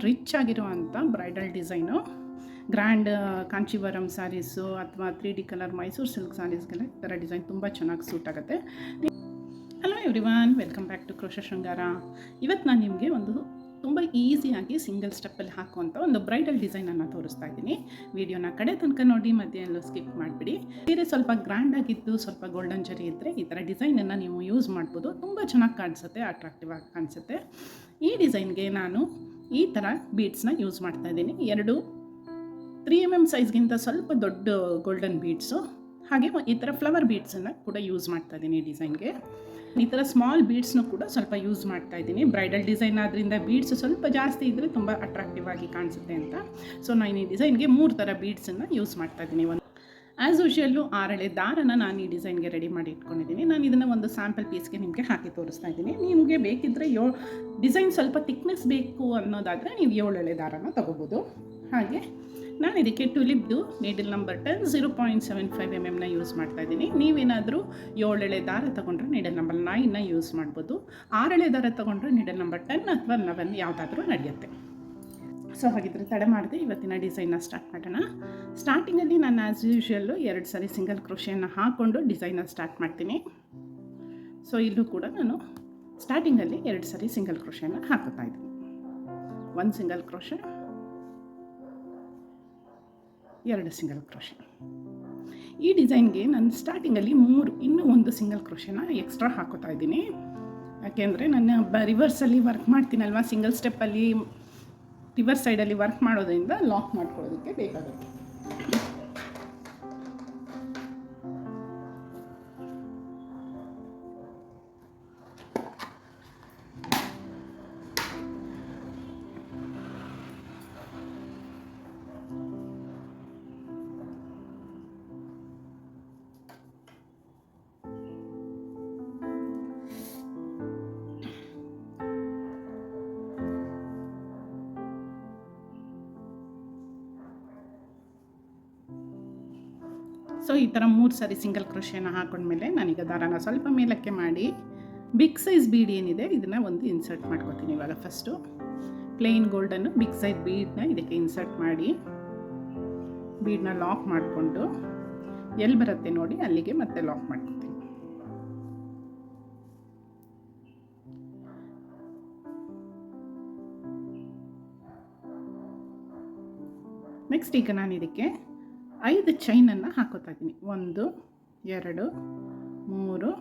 Rich ಆಗಿರುವಂಥ bridal design. Grand Kanjeevaram sarees ಅಥವಾ 3D colour Mysuru silk ಸ್ಯಾರೀಸ್ಗೆಲ್ಲ ಈ ಥರ ಡಿಸೈನ್ ತುಂಬ ಚೆನ್ನಾಗಿ ಸೂಟ್ ಆಗುತ್ತೆ. Hello everyone, welcome back to crochet Shringara. ಇವತ್ತು ನಾನು ನಿಮಗೆ ಒಂದು ತುಂಬ ಈಸಿಯಾಗಿ ಸಿಂಗಲ್ ಸ್ಟೆಪ್ಪಲ್ಲಿ ಹಾಕುವಂಥ ಒಂದು ಬ್ರೈಡಲ್ ಡಿಸೈನನ್ನು ತೋರಿಸ್ತಾ ಇದ್ದೀನಿ. ವಿಡಿಯೋನ ಕಡೆ ತನಕ ನೋಡಿ, ಮಧ್ಯೆಯಲ್ಲೂ ಸ್ಕಿಪ್ ಮಾಡಿಬಿಡಿ. ಸೀರೆ ಸ್ವಲ್ಪ ಗ್ರ್ಯಾಂಡಾಗಿದ್ದು ಸ್ವಲ್ಪ ಗೋಲ್ಡನ್ ಜರಿ ಇದ್ದರೆ ಈ ಥರ ಡಿಸೈನನ್ನು ನೀವು ಯೂಸ್ ಮಾಡ್ಬೋದು. ತುಂಬ ಚೆನ್ನಾಗಿ ಕಾಣಿಸುತ್ತೆ, ಅಟ್ರಾಕ್ಟಿವ್ ಆಗಿ ಕಾಣಿಸುತ್ತೆ. ಈ ಡಿಸೈನ್ಗೆ ನಾನು ಈ ಥರ ಬೀಡ್ಸ್ನ ಯೂಸ್ ಮಾಡ್ತಾ ಇದ್ದೀನಿ. 3mm ಸೈಜ್ಗಿಂತ ಸ್ವಲ್ಪ ದೊಡ್ಡ ಗೋಲ್ಡನ್ ಬೀಡ್ಸು, ಹಾಗೆ ಈ ಥರ ಫ್ಲವರ್ ಬೀಡ್ಸನ್ನು ಕೂಡ ಯೂಸ್ ಮಾಡ್ತಾ ಇದ್ದೀನಿ ಡಿಸೈನ್ಗೆ. ಈ ಥರ ಸ್ಮಾಲ್ ಬೀಡ್ಸ್ನು ಕೂಡ ಸ್ವಲ್ಪ ಯೂಸ್ ಮಾಡ್ತಾ ಇದ್ದೀನಿ. ಬ್ರೈಡಲ್ ಡಿಸೈನ್ ಆದ್ದರಿಂದ ಬೀಡ್ಸ್ ಸ್ವಲ್ಪ ಜಾಸ್ತಿ ಇದ್ದರೆ ತುಂಬ ಅಟ್ರಾಕ್ಟಿವ್ ಆಗಿ ಕಾಣಿಸುತ್ತೆ ಅಂತ. ಸೊ ನಾನು ಈ ಡಿಸೈನ್ಗೆ 3 ಥರ ಬೀಡ್ಸನ್ನು ಯೂಸ್ ಮಾಡ್ತಾ ಇದ್ದೀನಿ. ಆ್ಯಸ್ ಯೂಶುವಲ್ಲು 6 ದಾರನ ನಾನು ಈ ಡಿಸೈನ್ಗೆ ರೆಡಿ ಮಾಡಿ ಇಟ್ಕೊಂಡಿದ್ದೀನಿ. ನಾನು ಇದನ್ನು ಒಂದು ಸ್ಯಾಂಪಲ್ ಪೀಸ್ಗೆ ನಿಮಗೆ ಹಾಕಿ ತೋರಿಸ್ತಾ ಇದ್ದೀನಿ. ನಿಮಗೆ ಬೇಕಿದ್ದರೆ ಡಿಸೈನ್ ಸ್ವಲ್ಪ ಥಿಕ್ನೆಸ್ ಬೇಕು ಅನ್ನೋದಾದರೆ ನೀವು 7 ದಾರನ ತೊಗೋಬೋದು. ಹಾಗೆ ನಾನು ಇದಕ್ಕೆ ಟುಲಿಪ್ದು ನೀಡಲ್ ನಂಬರ್ 10 0.75 mm ಯೂಸ್ ಮಾಡ್ತಾ ಇದ್ದೀನಿ. ನೀವೇನಾದರೂ 7 ದಾರ ತೊಗೊಂಡ್ರೆ ನೀಡಲ್ ನಂಬರ್ 9 ಯೂಸ್ ಮಾಡ್ಬೋದು. 6 ದಾರ ತೊಗೊಂಡ್ರೆ ನೀಡಲ್ ನಂಬರ್ 10 ಅಥವಾ 11 ಯಾವುದಾದ್ರೂ ನಡೆಯುತ್ತೆ. ಸೊ ಹಾಗಿದ್ರೆ ತಡ ಮಾಡಿದೆ ಇವತ್ತಿನ ಡಿಸೈನ್ನ ಸ್ಟಾರ್ಟ್ ಮಾಡೋಣ. ಸ್ಟಾರ್ಟಿಂಗಲ್ಲಿ ನಾನು ಆ್ಯಸ್ ಯೂಶುವಲ್ಲು 2 ಸಾರಿ ಸಿಂಗಲ್ ಕ್ರೋಶೆಯನ್ನು ಹಾಕ್ಕೊಂಡು ಡಿಸೈನ್ನ ಸ್ಟಾರ್ಟ್ ಮಾಡ್ತೀನಿ. ಸೊ ಇಲ್ಲೂ ಕೂಡ ನಾನು ಸ್ಟಾರ್ಟಿಂಗಲ್ಲಿ 2 ಸಾರಿ ಸಿಂಗಲ್ ಕ್ರೋಶೆಯನ್ನು ಹಾಕುತ್ತಾ ಇದ್ದೀನಿ. 1 ಸಿಂಗಲ್ ಕ್ರೋಶೆ, 2 ಸಿಂಗಲ್ ಕ್ರೋಶೆ. ಈ ಡಿಸೈನ್ಗೆ ನಾನು ಸ್ಟಾರ್ಟಿಂಗಲ್ಲಿ ಇನ್ನೂ 1 ಸಿಂಗಲ್ ಕ್ರೋಶೆನ ಎಕ್ಸ್ಟ್ರಾ ಹಾಕೋತಾ ಇದ್ದೀನಿ. ಯಾಕೆಂದರೆ ನಾನು ರಿವರ್ಸಲ್ಲಿ ವರ್ಕ್ ಮಾಡ್ತೀನಲ್ವ, ಸಿಂಗಲ್ ಸ್ಟೆಪ್ಪಲ್ಲಿ ರಿವರ್ಸ್ ಸೈಡಲ್ಲಿ ವರ್ಕ್ ಮಾಡೋದ್ರಿಂದ ಲಾಕ್ ಮಾಡ್ಕೊಳ್ಳೋದಕ್ಕೆ ಬೇಕಾಗುತ್ತೆ. ಸೊ ಈ ಥರ 3 ಸಾರಿ ಸಿಂಗಲ್ ಕ್ರೋಶೆನ ಹಾಕೊಂಡ್ಮೇಲೆ ನಾನೀಗ ದಾರನ ಸ್ವಲ್ಪ ಮೇಲಕ್ಕೆ ಮಾಡಿ ಬಿಗ್ ಸೈಜ್ ಬೀಡ್ ಏನಿದೆ ಇದನ್ನು ಒಂದು ಇನ್ಸರ್ಟ್ ಮಾಡ್ಕೊತೀನಿ. ಇವಾಗ ಫಸ್ಟು ಪ್ಲೇನ್ ಗೋಲ್ಡನ್ನು ಬಿಗ್ ಸೈಜ್ ಬೀಡನ್ನ ಇದಕ್ಕೆ ಇನ್ಸರ್ಟ್ ಮಾಡಿ ಬೀಡನ್ನ ಲಾಕ್ ಮಾಡಿಕೊಂಡು ಎಲ್ಲಿ ಬರುತ್ತೆ ನೋಡಿ ಅಲ್ಲಿಗೆ ಮತ್ತೆ ಲಾಕ್ ಮಾಡ್ಕೊತೀನಿ. ನೆಕ್ಸ್ಟ್ ಈಗ ನಾನು ಇದಕ್ಕೆ 5 ಚೈನನ್ನು ಹಾಕೋತಾ ಇದ್ದೀನಿ. 1 2 3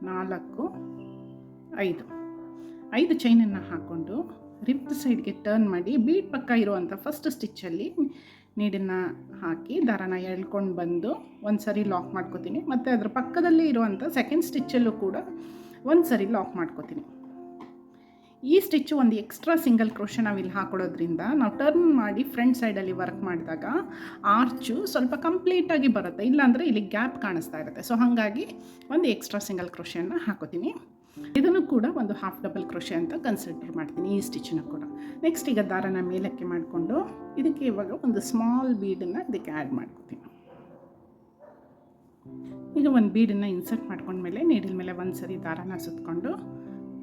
4 5 ಚೈನನ್ನು ಹಾಕ್ಕೊಂಡು ರಿಫ್ಟ್ ಸೈಡ್ಗೆ ಟರ್ನ್ ಮಾಡಿ ಬೀಡ್ ಪಕ್ಕ ಇರುವಂಥ ಫಸ್ಟ್ ಸ್ಟಿಚ್ಚಲ್ಲಿ ನೀಡನ್ನು ಹಾಕಿ ದಾರನ ಎಳ್ಕೊಂಡು ಬಂದು ಒಂದು ಸರಿ ಲಾಕ್ ಮಾಡ್ಕೋತೀನಿ. ಮತ್ತು ಅದರ ಪಕ್ಕದಲ್ಲೇ ಇರುವಂಥ ಸೆಕೆಂಡ್ ಸ್ಟಿಚ್ಚಲ್ಲೂ ಕೂಡ ಒಂದು ಸರಿ ಲಾಕ್ ಮಾಡ್ಕೋತೀನಿ. ಈ ಸ್ಟಿಚ್ಚು ಒಂದು ಎಕ್ಸ್ಟ್ರಾ ಸಿಂಗಲ್ ಕ್ರೋಶೆ ನಾವು ಇಲ್ಲಿ ಹಾಕೊಳ್ಳೋದ್ರಿಂದ ನಾವು ಟರ್ನ್ ಮಾಡಿ ಫ್ರಂಟ್ ಸೈಡಲ್ಲಿ ವರ್ಕ್ ಮಾಡಿದಾಗ ಆರ್ಚು ಸ್ವಲ್ಪ ಕಂಪ್ಲೀಟಾಗಿ ಬರುತ್ತೆ, ಇಲ್ಲಾಂದರೆ ಇಲ್ಲಿ ಗ್ಯಾಪ್ ಕಾಣಿಸ್ತಾ ಇರುತ್ತೆ. ಸೊ ಹಾಗಾಗಿ ಒಂದು ಎಕ್ಸ್ಟ್ರಾ ಸಿಂಗಲ್ ಕ್ರೋಶೆಯನ್ನು ಹಾಕೋತೀನಿ. ಇದನ್ನು ಕೂಡ ಒಂದು ಹಾಫ್ ಡಬಲ್ ಕ್ರೋಶೆ ಅಂತ ಕನ್ಸಿಡರ್ ಮಾಡ್ತೀನಿ ಈ ಸ್ಟಿಚ್ಚನ್ನು ಕೂಡ. ನೆಕ್ಸ್ಟ್ ಈಗ ದಾರನ ಮೇಲಕ್ಕೆ ಮಾಡಿಕೊಂಡು ಇದಕ್ಕೆ ಇವಾಗ ಒಂದು ಸ್ಮಾಲ್ ಬೀಡನ್ನು ಇದಕ್ಕೆ ಆ್ಯಡ್ ಮಾಡ್ಕೋತೀನಿ. ಈಗ ಒಂದು ಬೀಡನ್ನು ಇನ್ಸರ್ಟ್ ಮಾಡ್ಕೊಂಡ್ಮೇಲೆ ನೀಡಿಲ್ ಮೇಲೆ ಒಂದು ಸರಿ ದಾರನ ಸುತ್ತಕೊಂಡು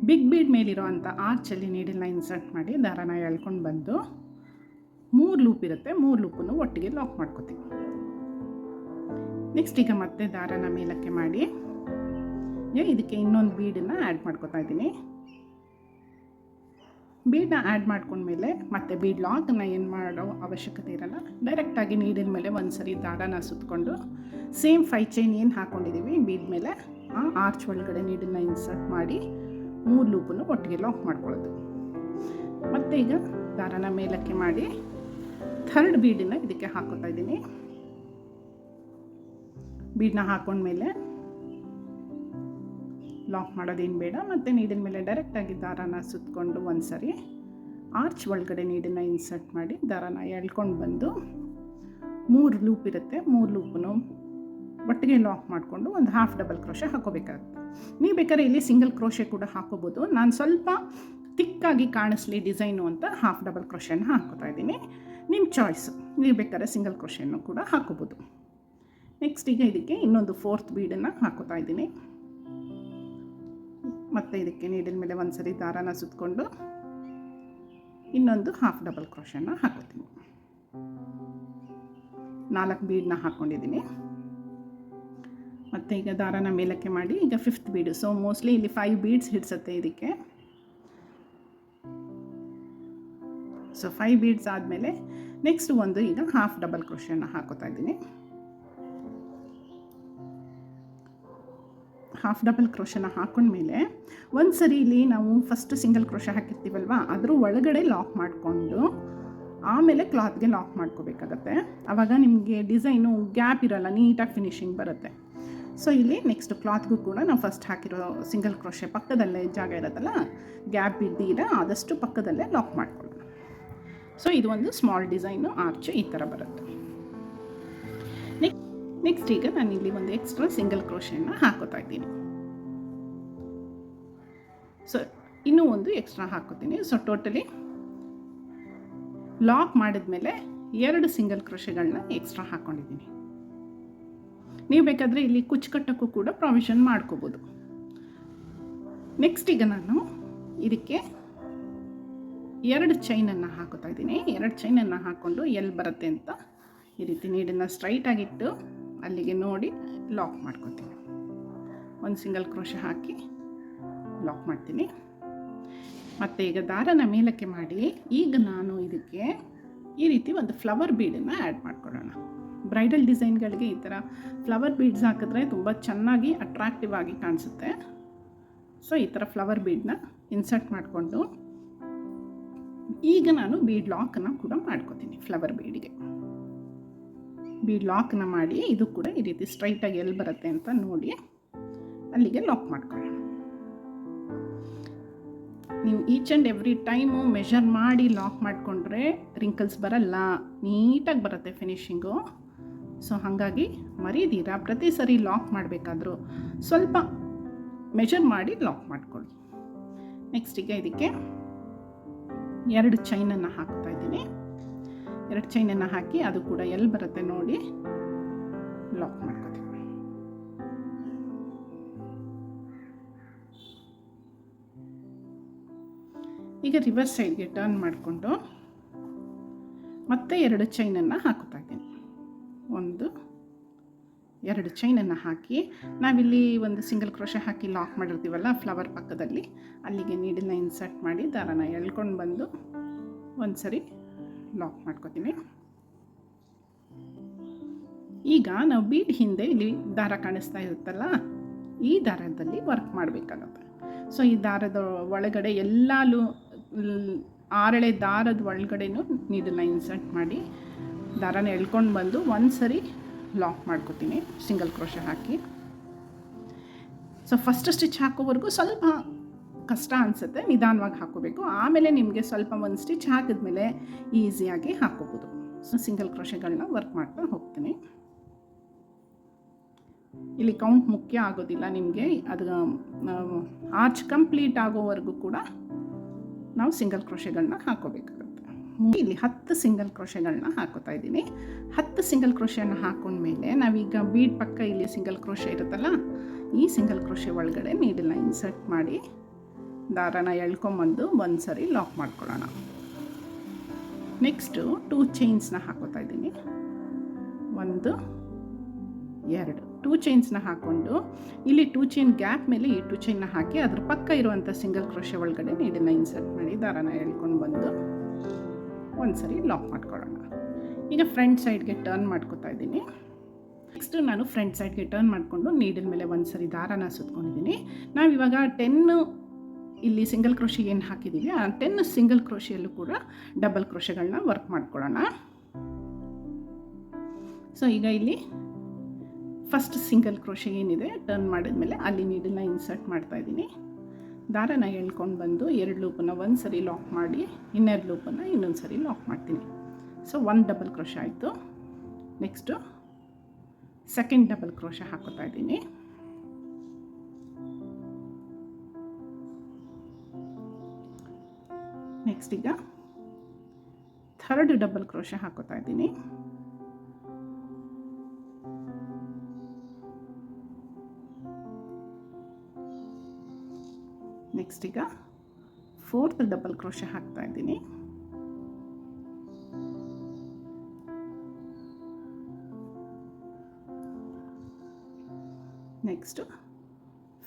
ಬಿಗ್ ಬೀಡ್ ಮೇಲಿರೋ ಅಂಥ ಆರ್ಚಲ್ಲಿ ನೀಡಲ್ನ ಇನ್ಸರ್ಟ್ ಮಾಡಿ ದಾರನ ಎಳ್ಕೊಂಡು ಬಂದು 3 ಲೂಪ್ ಇರುತ್ತೆ, 3 ಲೂಪನ್ನು ಒಟ್ಟಿಗೆ ಲಾಕ್ ಮಾಡ್ಕೋತೀನಿ. ನೆಕ್ಸ್ಟ್ ಈಗ ಮತ್ತೆ ದಾರನ ಮೇಲಕ್ಕೆ ಮಾಡಿ ಇದಕ್ಕೆ ಇನ್ನೊಂದು ಬೀಡನ್ನು ಆ್ಯಡ್ ಮಾಡ್ಕೋತಾ ಇದ್ದೀನಿ. ಬೀಡನ್ನ ಆ್ಯಡ್ ಮಾಡ್ಕೊಂಡ್ಮೇಲೆ ಮತ್ತೆ ಬೀಡ್ ಲಾಕನ್ನು ಏನು ಮಾಡೋ ಅವಶ್ಯಕತೆ ಇರಲ್ಲ. ಡೈರೆಕ್ಟಾಗಿ ನೀಡಿನ ಮೇಲೆ ಒಂದು ಸರಿ ದಾರನ ಸುತ್ತಕೊಂಡು ಸೇಮ್ 5 ಚೈನ್ ಏನು ಹಾಕ್ಕೊಂಡಿದ್ದೀವಿ ಬೀಡ್ ಮೇಲೆ ಆ ಆರ್ಚ್ ಒಳಗಡೆ ನೀಡನ್ನ ಇನ್ಸರ್ಟ್ ಮಾಡಿ 3 ಲೂಪನ್ನು ಒಟ್ಟಿಗೆ ಲಾಕ್ ಮಾಡ್ಕೊಳ್ಳೋದು. ಮತ್ತು ಈಗ ದಾರನ ಮೇಲಕ್ಕೆ ಮಾಡಿ 3rd ಬೀಡನ್ನು ಇದಕ್ಕೆ ಹಾಕೋತಾ ಇದ್ದೀನಿ. ಬೀಡನ್ನ ಹಾಕೊಂಡ್ಮೇಲೆ ಲಾಕ್ ಮಾಡೋದೇನು ಬೇಡ. ಮತ್ತು ನೀಡಿನ ಮೇಲೆ ಡೈರೆಕ್ಟಾಗಿ ದಾರನ ಸುತ್ತಕೊಂಡು ಒಂದು ಸರಿ ಆರ್ಚ್ ಒಳಗಡೆ ನೀಡನ್ನು ಇನ್ಸರ್ಟ್ ಮಾಡಿ ದಾರನ ಎಳ್ಕೊಂಡು ಬಂದು 3 ಲೂಪ್ ಇರುತ್ತೆ, 3 ಲೂಪನ್ನು ಒಟ್ಟಿಗೆ ಲಾಕ್ ಮಾಡಿಕೊಂಡು ಒಂದು ಹಾಫ್ ಡಬಲ್ ಕ್ರೋಶೆ ಹಾಕೋಬೇಕಾಗುತ್ತೆ. ನೀವು ಬೇಕಾದ್ರೆ ಇಲ್ಲಿ ಸಿಂಗಲ್ ಕ್ರೋಶೆ ಕೂಡ ಹಾಕೋಬೋದು. ನಾನು ಸ್ವಲ್ಪ ತಿಕ್ಕಾಗಿ ಕಾಣಿಸ್ಲಿ ಡಿಸೈನು ಅಂತ ಹಾಫ್ ಡಬಲ್ ಕ್ರೋಶೆನ ಹಾಕೋತಾ ಇದ್ದೀನಿ. ನಿಮ್ಮ ಚಾಯ್ಸು, ನೀವು ಬೇಕಾದ್ರೆ ಸಿಂಗಲ್ ಕ್ರೋಶೆಯನ್ನು ಕೂಡ ಹಾಕೋಬೋದು. ನೆಕ್ಸ್ಟ್ ಈಗ ಇದಕ್ಕೆ ಇನ್ನೊಂದು 4th ಬೀಡನ್ನು ಹಾಕೋತಾ ಇದ್ದೀನಿ. ಮತ್ತು ಇದಕ್ಕೆ ನೀಡಿನ ಮೇಲೆ ಒಂದು ಸರಿ ದಾರನ ಸುತ್ತಕೊಂಡು ಇನ್ನೊಂದು ಹಾಫ್ ಡಬಲ್ ಕ್ರೋಶನ ಹಾಕೋತೀನಿ. 4 ಬೀಡನ್ನ ಹಾಕ್ಕೊಂಡಿದ್ದೀನಿ. ಮತ್ತು ಈಗ ದಾರನ ಮೇಲಕ್ಕೆ ಮಾಡಿ ಈಗ 5th ಬೀಡು. ಸೊ ಮೋಸ್ಟ್ಲಿ ಇಲ್ಲಿ 5 ಬೀಡ್ಸ್ ಹಿಡಿಸುತ್ತೆ ಇದಕ್ಕೆ. ಸೊ 5 ಬೀಡ್ಸ್ ಆದಮೇಲೆ ನೆಕ್ಸ್ಟ್ ಒಂದು ಈಗ ಹಾಫ್ ಡಬಲ್ ಕ್ರೋಶನ ಹಾಕೋತಾ ಇದ್ದೀನಿ. ಹಾಫ್ ಡಬಲ್ ಕ್ರೋಶನ ಹಾಕೊಂಡ್ಮೇಲೆ ಒಂದು ಸರಿ ಇಲ್ಲಿ ನಾವು ಫಸ್ಟ್ ಸಿಂಗಲ್ ಕ್ರೋಶ ಹಾಕಿರ್ತೀವಲ್ವ, ಅದ್ರ ಒಳಗಡೆ ಲಾಕ್ ಮಾಡಿಕೊಂಡು ಆಮೇಲೆ ಕ್ಲಾತ್ಗೆ ಲಾಕ್ ಮಾಡ್ಕೋಬೇಕಾಗತ್ತೆ. ಆವಾಗ ನಿಮಗೆ ಡಿಸೈನು ಗ್ಯಾಪ್ ಇರೋಲ್ಲ, ನೀಟಾಗಿ ಫಿನಿಶಿಂಗ್ ಬರುತ್ತೆ. ಸೊ ಇಲ್ಲಿ ನೆಕ್ಸ್ಟ್ ಕ್ಲಾತ್ಗೂ ಕೂಡ ನಾವು ಫಸ್ಟ್ ಹಾಕಿರೋ ಸಿಂಗಲ್ ಕ್ರೋಶೆ ಪಕ್ಕದಲ್ಲೇ ಜಾಗ ಇರೋದಲ್ಲ, ಗ್ಯಾಪ್ ಇದ್ದೀರ ಆದಷ್ಟು ಪಕ್ಕದಲ್ಲೇ ಲಾಕ್ ಮಾಡ್ಕೊಳ್ಳೋಣ. ಸೊ ಇದು ಒಂದು ಸ್ಮಾಲ್ ಡಿಸೈನು ಆರ್ಚ್ ಈ ಥರ ಬರುತ್ತೆ. ನೆಕ್ಸ್ಟ್ ಈಗ ನಾನು ಇಲ್ಲಿ ಒಂದು ಎಕ್ಸ್ಟ್ರಾ ಸಿಂಗಲ್ ಕ್ರೋಶೆನ ಹಾಕೋತಾ ಇದ್ದೀನಿ. ಸೊ ಇನ್ನೂ ಒಂದು ಎಕ್ಸ್ಟ್ರಾ ಹಾಕೋತೀನಿ. ಸೊ ಟೋಟಲಿ ಲಾಕ್ ಮಾಡಿದ್ಮೇಲೆ 2 ಸಿಂಗಲ್ ಕ್ರೋಶೆಗಳನ್ನ ಎಕ್ಸ್ಟ್ರಾ ಹಾಕ್ಕೊಂಡಿದ್ದೀನಿ. ನೀವು ಬೇಕಾದರೆ ಇಲ್ಲಿ ಕುಚ್ಚು ಕಟ್ಟೋಕ್ಕೂ ಕೂಡ ಪ್ರಾವಿಷನ್ ಮಾಡ್ಕೋಬೋದು. ನೆಕ್ಸ್ಟ್ ಈಗ ನಾನು ಇದಕ್ಕೆ 2 ಚೈನನ್ನು ಹಾಕೋತಾ ಇದ್ದೀನಿ. 2 ಚೈನನ್ನು ಹಾಕ್ಕೊಂಡು ಎಲ್ಲಿ ಬರುತ್ತೆ ಅಂತ ಈ ರೀತಿ ನೀಡನ್ನು ಸ್ಟ್ರೈಟಾಗಿಟ್ಟು ಅಲ್ಲಿಗೆ ನೋಡಿ ಲಾಕ್ ಮಾಡ್ಕೊತೀನಿ. ಒಂದು ಸಿಂಗಲ್ ಕ್ರೋಶೆ ಹಾಕಿ ಲಾಕ್ ಮಾಡ್ತೀನಿ. ಮತ್ತು ಈಗ ದಾರನ ಮೇಲಕ್ಕೆ ಮಾಡಿ ಈಗ ನಾನು ಇದಕ್ಕೆ ಈ ರೀತಿ ಒಂದು ಫ್ಲವರ್ ಬೀಡನ್ನು ಆ್ಯಡ್ ಮಾಡ್ಕೊಳ್ಳೋಣ. ಬ್ರೈಡಲ್ ಡಿಸೈನ್ಗಳಿಗೆ ಈ ಥರ ಫ್ಲವರ್ ಬೀಡ್ಸ್ ಹಾಕಿದ್ರೆ ತುಂಬ ಚೆನ್ನಾಗಿ ಅಟ್ರಾಕ್ಟಿವ್ ಆಗಿ ಕಾಣಿಸುತ್ತೆ. ಸೊ ಈ ಥರ ಫ್ಲವರ್ ಬೀಡನ್ನ ಇನ್ಸರ್ಟ್ ಮಾಡಿಕೊಂಡು ಈಗ ನಾನು ಬೀಡ್ ಲಾಕನ್ನು ಕೂಡ ಮಾಡ್ಕೋತೀನಿ. ಫ್ಲವರ್ ಬೀಡ್ಗೆ ಬೀಡ್ ಲಾಕನ್ನ ಮಾಡಿ ಇದು ಕೂಡ ಈ ರೀತಿ ಸ್ಟ್ರೈಟಾಗಿ ಎಲ್ಲಿ ಬರುತ್ತೆ ಅಂತ ನೋಡಿ ಅಲ್ಲಿಗೆ ಲಾಕ್ ಮಾಡ್ಕೊಳ್ಳೋಣ. ನೀವು each and every time measure ಮಾಡಿ ಲಾಕ್ ಮಾಡಿಕೊಂಡ್ರೆ ರಿಂಕಲ್ಸ್ ಬರಲ್ಲ, ನೀಟಾಗಿ ಬರುತ್ತೆ ಫಿನಿಶಿಂಗು. ಸೊ ಹಾಗಾಗಿ ಮರೀದಿರ ಪ್ರತಿ ಸರಿ ಲಾಕ್ ಮಾಡಬೇಕಾದ್ರೂ ಸ್ವಲ್ಪ ಮೆಷರ್ ಮಾಡಿ ಲಾಕ್ ಮಾಡ್ಕೊಳ್ಳಿ. ನೆಕ್ಸ್ಟ್ ಈಗ ಇದಕ್ಕೆ 2 ಚೈನನ್ನು ಹಾಕ್ತಾ ಇದ್ದೀನಿ. 2 ಚೈನನ್ನು ಹಾಕಿ ಅದು ಕೂಡ ಎಲ್ಲಿ ಬರುತ್ತೆ ನೋಡಿ ಲಾಕ್ ಮಾಡ್ಕೊತೀನಿ. ಈಗ ರಿವರ್ಸ್ ಸೈಡ್ಗೆ ಟರ್ನ್ ಮಾಡಿಕೊಂಡು ಮತ್ತೆ 2 ಚೈನನ್ನು ಹಾಕುತ್ತಾ ಇದ್ದೀನಿ. 1 2 ಚೈನನ್ನು ಹಾಕಿ ನಾವಿಲ್ಲಿ ಒಂದು ಸಿಂಗಲ್ ಕ್ರೋಶೆ ಹಾಕಿ ಲಾಕ್ ಮಾಡಿರ್ತೀವಲ್ಲ ಫ್ಲವರ್ ಪಕ್ಕದಲ್ಲಿ, ಅಲ್ಲಿಗೆ ನೀಡನ್ನ ಇನ್ಸರ್ಟ್ ಮಾಡಿ ದಾರನ ಎಳ್ಕೊಂಡು ಬಂದು ಒಂದು ಸರಿ ಲಾಕ್ ಮಾಡ್ಕೊತೀನಿ. ಈಗ ನಾವು ಬೀಡ್ ಹಿಂದೆ ಇಲ್ಲಿ ದಾರ ಕಾಣಿಸ್ತಾ ಇರುತ್ತಲ್ಲ, ಈ ದಾರದಲ್ಲಿ ವರ್ಕ್ ಮಾಡಬೇಕಾಗತ್ತೆ. ಸೊ ಈ ದಾರದ ಒಳಗಡೆ ಎಲ್ಲೂ 6 ದಾರದ ಒಳಗಡೆನೂ ನೀಡನ್ನ ಇನ್ಸರ್ಟ್ ಮಾಡಿ ದಾರನ ಎಳ್ಕೊಂಡು ಬಂದು ಒಂದು ಸರಿ ಲಾಕ್ ಮಾಡ್ಕೊತೀನಿ ಸಿಂಗಲ್ ಕ್ರೋಶೆ ಹಾಕಿ. ಸೊ ಫಸ್ಟ್ ಸ್ಟಿಚ್ ಹಾಕೋವರೆಗೂ ಸ್ವಲ್ಪ ಕಷ್ಟ ಅನಿಸುತ್ತೆ, ನಿಧಾನವಾಗಿ ಹಾಕೋಬೇಕು. ಆಮೇಲೆ ನಿಮಗೆ ಸ್ವಲ್ಪ ಒಂದು ಸ್ಟಿಚ್ ಹಾಕಿದ್ಮೇಲೆ ಈಸಿಯಾಗಿ ಹಾಕೋಬೋದು. ಸೊ ಸಿಂಗಲ್ ಕ್ರೋಶೆಗಳನ್ನ ವರ್ಕ್ ಮಾಡ್ತಾ ಹೋಗ್ತೀನಿ. ಇಲ್ಲಿ ಕೌಂಟ್ ಮುಖ್ಯ ಆಗೋದಿಲ್ಲ ನಿಮಗೆ, ಅದು ಆರ್ಚ್ ಕಂಪ್ಲೀಟ್ ಆಗೋವರೆಗೂ ಕೂಡ ನಾವು ಸಿಂಗಲ್ ಕ್ರೋಶೆಗಳನ್ನ ಹಾಕೋಬೇಕಾಗುತ್ತೆ. ಇಲ್ಲಿ 10 ಸಿಂಗಲ್ ಕ್ರೋಶೆಗಳನ್ನ ಹಾಕೋತಾ ಇದ್ದೀನಿ. 10 ಸಿಂಗಲ್ ಕ್ರೋಶೆಯನ್ನು ಹಾಕೊಂಡ್ಮೇಲೆ ನಾವೀಗ ಬೀಡ್ ಪಕ್ಕ ಇಲ್ಲಿ ಸಿಂಗಲ್ ಕ್ರೋಶೆ ಇರುತ್ತಲ್ಲ, ಈ ಸಿಂಗಲ್ ಕ್ರೋಶೆ ಒಳಗಡೆ ನೀಡನ್ನ ಇನ್ಸರ್ಟ್ ಮಾಡಿ ದಾರನ ಎಳ್ಕೊಂಬಂದು ಒಂದು ಸರಿ ಲಾಕ್ ಮಾಡ್ಕೊಳ್ಳೋಣ. ನೆಕ್ಸ್ಟು 2 ಚೈನ್ಸ್ನ ಹಾಕೋತಾ ಇದ್ದೀನಿ. 1 2 2 ಚೈನ್ಸ್ನ ಹಾಕ್ಕೊಂಡು ಇಲ್ಲಿ 2 ಚೈನ್ ಗ್ಯಾಪ್ ಮೇಲೆ ಈ 2 ಚೈನ್ನ ಹಾಕಿ ಅದ್ರ ಪಕ್ಕ ಇರುವಂಥ ಸಿಂಗಲ್ ಕ್ರೋಶೆ ಒಳಗಡೆ ನೀಡನ್ನ ಇನ್ಸರ್ಟ್ ಮಾಡಿ ದಾರನ ಎಳ್ಕೊಂಡು ಬಂದು ಒಂದು ಸರಿ ಲಾಕ್ ಮಾಡ್ಕೊಳ್ಳೋಣ. ಈಗ ಫ್ರಂಟ್ ಸೈಡ್ಗೆ ಟರ್ನ್ ಮಾಡ್ಕೊತಾ ಇದ್ದೀನಿ. ನೆಕ್ಸ್ಟು ನಾನು ಫ್ರಂಟ್ ಸೈಡ್ಗೆ ಟರ್ನ್ ಮಾಡಿಕೊಂಡು ನೀಡಿನ ಮೇಲೆ ಒಂದು ಸರಿ ದಾರನ ಸುತ್ಕೊಂಡಿದ್ದೀನಿ. ನಾವಿವಾಗ 10 ಇಲ್ಲಿ ಸಿಂಗಲ್ ಕ್ರೋಶೆ ಏನು ಹಾಕಿದ್ದೀವಿ ಆ 10 ಸಿಂಗಲ್ ಕ್ರೋಶೆಯಲ್ಲೂ ಕೂಡ ಡಬಲ್ ಕ್ರೋಶೆಗಳನ್ನ ವರ್ಕ್ ಮಾಡ್ಕೊಳ್ಳೋಣ. ಸೊ ಈಗ ಇಲ್ಲಿ ಫಸ್ಟ್ ಸಿಂಗಲ್ ಕ್ರೋಶೆ ಏನಿದೆ ಟರ್ನ್ ಮಾಡಿದ್ಮೇಲೆ ಅಲ್ಲಿ ನೀಡನ್ನ ಇನ್ಸರ್ಟ್ ಮಾಡ್ತಾ ಇದ್ದೀನಿ. ದಾರನ ಎಳ್ಕೊಂಡು ಬಂದು 2 ಲೂಪನ್ನು ಒಂದು ಸರಿ ಲಾಕ್ ಮಾಡಿ 2 ಲೂಪನ್ನು ಇನ್ನೊಂದು ಸರಿ ಲಾಕ್ ಮಾಡ್ತೀನಿ. ಸೊ 1 ಡಬಲ್ ಕ್ರೋಶೆ ಆಯಿತು. ನೆಕ್ಸ್ಟು ಸೆಕೆಂಡ್ ಡಬಲ್ ಕ್ರೋಶೆ ಹಾಕೋತಾ ಇದ್ದೀನಿ. ನೆಕ್ಸ್ಟ್ ಈಗ ಥರ್ಡ್ ಡಬಲ್ ಕ್ರೋಶೆ ಹಾಕೋತಾ ಇದ್ದೀನಿ. ನೆಕ್ಸ್ಟ್ ಈಗ 4th ಡಬಲ್ ಕ್ರೋಶೆ ಹಾಕ್ತಾ ಇದ್ದೀನಿ. ನೆಕ್ಸ್ಟು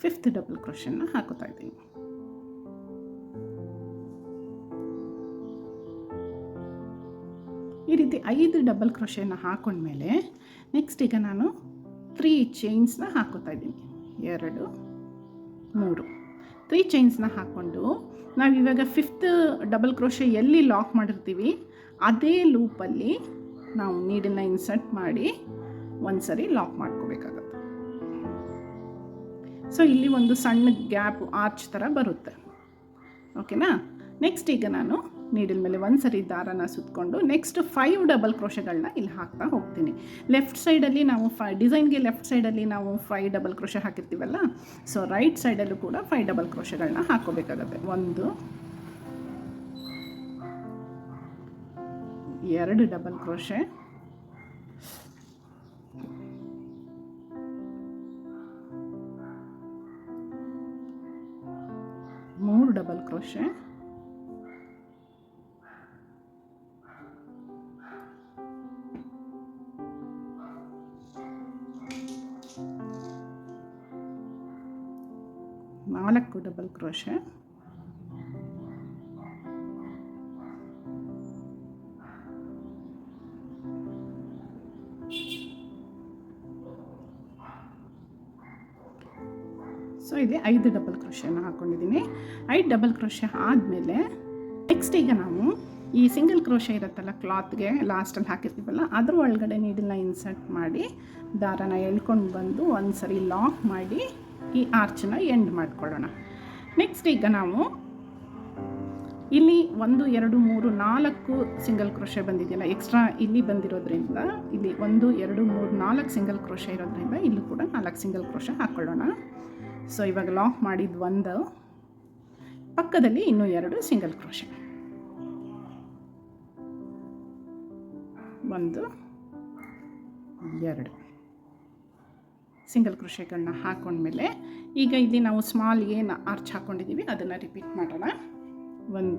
5th ಡಬಲ್ ಕ್ರೋಶೆನ ಹಾಕೋತಾ ಇದ್ದೀನಿ. ಈ ರೀತಿ 5 ಡಬಲ್ ಕ್ರೋಶೆನ ಹಾಕೊಂಡ್ಮೇಲೆ ನೆಕ್ಸ್ಟ್ ಈಗ ನಾನು 3 ಚೈನ್ಸ್ನ ಹಾಕೋತಾ ಇದ್ದೀನಿ. 2 3 3 ಚೈನ್ಸ್ನ ಹಾಕ್ಕೊಂಡು ನಾವಿವಾಗ 5th ಡಬಲ್ ಕ್ರೋಶೆ ಎಲ್ಲಿ ಲಾಕ್ ಮಾಡಿರ್ತೀವಿ ಅದೇ ಲೂಪಲ್ಲಿ ನಾವು ನೀಡನ್ನ ಇನ್ಸರ್ಟ್ ಮಾಡಿ ಒಂದು ಸರಿ ಲಾಕ್ ಮಾಡ್ಕೋಬೇಕಾಗತ್ತೆ. ಸೊ ಇಲ್ಲಿ ಒಂದು ಸಣ್ಣ ಗ್ಯಾಪ್ ಆರ್ಚ್ ಥರ ಬರುತ್ತೆ. ಓಕೆನಾ. ನೆಕ್ಸ್ಟ್ ಈಗ ನಾನು ನೀಡಿನ ಮೇಲೆ ಒಂದು ಸರಿ ದಾರನ ಸುತ್ತಕೊಂಡು ನೆಕ್ಸ್ಟ್ 5 ಡಬಲ್ ಕ್ರೋಶೆಗಳನ್ನ ಇಲ್ಲಿ ಹಾಕ್ತಾ ಹೋಗ್ತೀನಿ. ಲೆಫ್ಟ್ ಸೈಡಲ್ಲಿ ನಾವು ಡಿಸೈನ್ಗೆ ಲೆಫ್ಟ್ ಸೈಡಲ್ಲಿ ನಾವು 5 ಡಬಲ್ ಕ್ರೋಶೆ ಹಾಕಿರ್ತೀವಲ್ಲ, ಸೊ ರೈಟ್ ಸೈಡಲ್ಲೂ ಕೂಡ 5 ಡಬಲ್ ಕ್ರೋಶೆಗಳನ್ನ ಹಾಕೋಬೇಕಾಗತ್ತೆ. 1 2 double crochet, 3 double crochet, 4 double crochet, 5 double ಕ್ರೋಶೆನ ಹಾಕ್ಕೊಂಡಿದ್ದೀನಿ. 5 ಡಬಲ್ ಕ್ರೋಶೆ ಆದಮೇಲೆ ನೆಕ್ಸ್ಟ್ ಈಗ ನಾವು ಈ ಸಿಂಗಲ್ ಕ್ರೋಶೆ ಇರುತ್ತಲ್ಲ ಕ್ಲಾತ್ಗೆ ಲಾಸ್ಟಲ್ಲಿ ಹಾಕಿರ್ತೀವಲ್ಲ ಅದ್ರ ಒಳಗಡೆ ನೀಡನ್ನ ಇನ್ಸರ್ಟ್ ಮಾಡಿ ದಾರನ ಎಳ್ಕೊಂಡು ಬಂದು ಒಂದು ಸರಿ ಲಾಕ್ ಮಾಡಿ ಈ ಆರ್ಚನ್ನ ಎಂಡ್ ಮಾಡ್ಕೊಳ್ಳೋಣ. ನೆಕ್ಸ್ಟ್ ಈಗ ನಾವು ಇಲ್ಲಿ 1 2 3 4 ಸಿಂಗಲ್ ಕ್ರೋಶೆ ಬಂದಿದೆಯಲ್ಲ ಎಕ್ಸ್ಟ್ರಾ ಇಲ್ಲಿ ಬಂದಿರೋದ್ರಿಂದ ಇಲ್ಲಿ 1 2 3 4 ಸಿಂಗಲ್ ಕ್ರೋಶೆ ಇರೋದ್ರಿಂದ ಇಲ್ಲೂ ಕೂಡ 4 ಸಿಂಗಲ್ ಕ್ರೋಶೆ ಹಾಕ್ಕೊಳ್ಳೋಣ. ಸೊ ಇವಾಗ ಲಾಕ್ ಮಾಡಿದ್ದು 1, ಪಕ್ಕದಲ್ಲಿ ಇನ್ನೂ 2 ಸಿಂಗಲ್ ಕ್ರೋಶೆ, 1 2 ಸಿಂಗಲ್ ಕ್ರೋಶೆಗಳನ್ನ ಹಾಕೊಂಡ್ಮೇಲೆ ಈಗ ಇಲ್ಲಿ ನಾವು ಸ್ಮಾಲ್ ಏನು ಆರ್ಚ್ ಹಾಕ್ಕೊಂಡಿದ್ದೀವಿ ಅದನ್ನು ರಿಪೀಟ್ ಮಾಡೋಣ. 1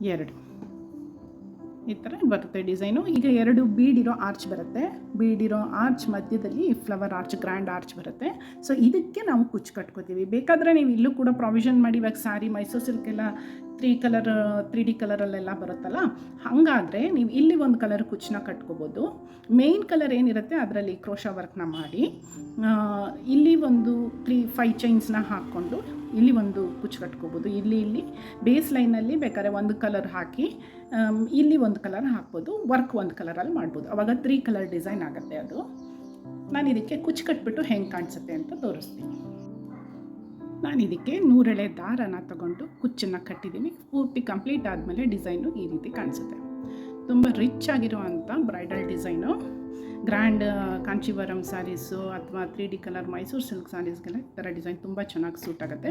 2 ಈ ಥರ ಬರುತ್ತೆ ಡಿಸೈನು. ಈಗ 2 ಬೀಡಿರೋ ಆರ್ಚ್ ಬರುತ್ತೆ. ಬೀಡಿರೋ ಆರ್ಚ್ ಮಧ್ಯದಲ್ಲಿ ಫ್ಲವರ್ ಆರ್ಚ್, ಗ್ರ್ಯಾಂಡ್ ಆರ್ಚ್ ಬರುತ್ತೆ. ಸೊ ಇದಕ್ಕೆ ನಾವು ಕುಚ್ಚು ಕಟ್ಕೋತೀವಿ. ಬೇಕಾದರೆ ನೀವು ಇಲ್ಲೂ ಕೂಡ ಪ್ರಾವಿಷನ್ ಮಾಡಿ, ಇವಾಗ ಸ್ಯಾರಿ ಮೈಸೂರು ಸಿಲ್ಕೆಲ್ಲ 3D ಕಲರಲ್ಲೆಲ್ಲ ಬರುತ್ತಲ್ಲ, ಹಾಗಾದರೆ ನೀವು ಇಲ್ಲಿ ಒಂದು ಕಲರ್ ಕುಚ್ಚನ್ನ ಕಟ್ಕೋಬೋದು. ಮೇಯ್ನ್ ಕಲರ್ ಏನಿರುತ್ತೆ ಅದರಲ್ಲಿ ಕ್ರೋಶಾ ವರ್ಕ್ನ ಮಾಡಿ ಇಲ್ಲಿ ಒಂದು 5 ಚೈನ್ಸ್ನ ಹಾಕ್ಕೊಂಡು ಇಲ್ಲಿ ಒಂದು ಕುಚ್ಚು ಕಟ್ಕೋಬೋದು. ಇಲ್ಲಿ ಬೇಸ್ ಲೈನಲ್ಲಿ ಬೇಕಾದ್ರೆ ಒಂದು ಕಲರ್ ಹಾಕಿ ಇಲ್ಲಿ ಒಂದು ಕಲರ್ ಹಾಕ್ಬೋದು, ವರ್ಕ್ ಒಂದು ಕಲರಲ್ಲಿ ಮಾಡ್ಬೋದು. ಆವಾಗ 3 ಕಲರ್ ಡಿಸೈನ್ ಆಗುತ್ತೆ. ಅದು ನಾನು ಇದಕ್ಕೆ ಕುಚ್ಚು ಕಟ್ಬಿಟ್ಟು ಹೆಂಗೆ ಕಾಣಿಸುತ್ತೆ ಅಂತ ತೋರಿಸ್ತೀನಿ. ನಾನು ಇದಕ್ಕೆ 100 ಎಳೆ ದಾರನ ತಗೊಂಡು ಕುಚ್ಚನ್ನು ಕಟ್ಟಿದ್ದೀನಿ. ಪೂರ್ತಿ ಕಂಪ್ಲೀಟ್ ಆದಮೇಲೆ ಡಿಸೈನು ಈ ರೀತಿ ಕಾಣಿಸುತ್ತೆ. ತುಂಬ ರಿಚ್ ಆಗಿರುವಂಥ bridal design. Grand Kanjeevaram sarees ಅಥವಾ 3D ಕಲರ್ ಮೈಸೂರು ಸಿಲ್ಕ್ ಸ್ಯಾರೀಸ್ಗೆಲ್ಲ ಈ ಥರ ಡಿಸೈನ್ ತುಂಬ ಚೆನ್ನಾಗಿ ಸೂಟ್ ಆಗುತ್ತೆ.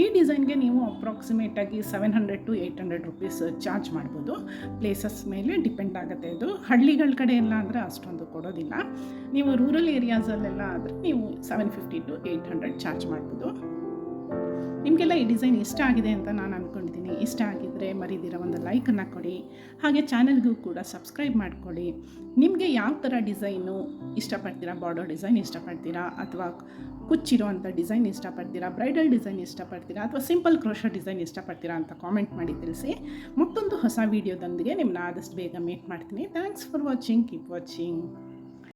ಈ ಡಿಸೈನ್ಗೆ ನೀವು ಅಪ್ರಾಕ್ಸಿಮೇಟಾಗಿ 700 to 800 ರುಪೀಸ್ ಚಾರ್ಜ್ ಮಾಡ್ಬೋದು. ಪ್ಲೇಸಸ್ ಮೇಲೆ ಡಿಪೆಂಡ್ ಆಗುತ್ತೆ. ಇದು ಹಳ್ಳಿಗಳ ಕಡೆ ಎಲ್ಲ ಅಂದರೆ ಅಷ್ಟೊಂದು ಕೊಡೋದಿಲ್ಲ. ನೀವು ರೂರಲ್ ಏರಿಯಾಸಲ್ಲೆಲ್ಲ ಆದರೆ ನೀವು 750 to 800 ಚಾರ್ಜ್ ಮಾಡ್ಬೋದು. ನಿಮಗೆಲ್ಲ ಈ ಡಿಸೈನ್ ಇಷ್ಟ ಆಗಿದೆ ಅಂತ ನಾನು ಅಂದ್ಕೊಂಡಿದ್ದೀನಿ. ಇಷ್ಟ ಆಗಿದ್ದರೆ ಮರಿದಿರ ಒಂದು ಲೈಕನ್ನು ಕೊಡಿ. ಹಾಗೆ ಚಾನಲ್ಗೂ ಕೂಡ ಸಬ್ಸ್ಕ್ರೈಬ್ ಮಾಡ್ಕೊಳ್ಳಿ. ನಿಮಗೆ ಯಾವ ಥರ ಡಿಸೈನು ಇಷ್ಟಪಡ್ತೀರಾ, ಬಾರ್ಡರ್ ಡಿಸೈನ್ ಇಷ್ಟಪಡ್ತೀರಾ ಅಥವಾ ಕುಚ್ಚಿರೋವಂಥ ಡಿಸೈನ್ ಇಷ್ಟಪಡ್ತೀರಾ, ಬ್ರೈಡಲ್ ಡಿಸೈನ್ ಇಷ್ಟಪಡ್ತೀರಾ ಅಥವಾ ಸಿಂಪಲ್ ಕ್ರೋಶಾ ಡಿಸೈನ್ ಇಷ್ಟಪಡ್ತೀರಾ ಅಂತ ಕಾಮೆಂಟ್ ಮಾಡಿ ತಿಳಿಸಿ. ಮತ್ತೊಂದು ಹೊಸ ವೀಡಿಯೋದೊಂದಿಗೆ ನಿಮ್ಮನ್ನ ಆದಷ್ಟು ಬೇಗ ಮೀಟ್ ಮಾಡ್ತೀನಿ. Thanks for watching. Keep watching.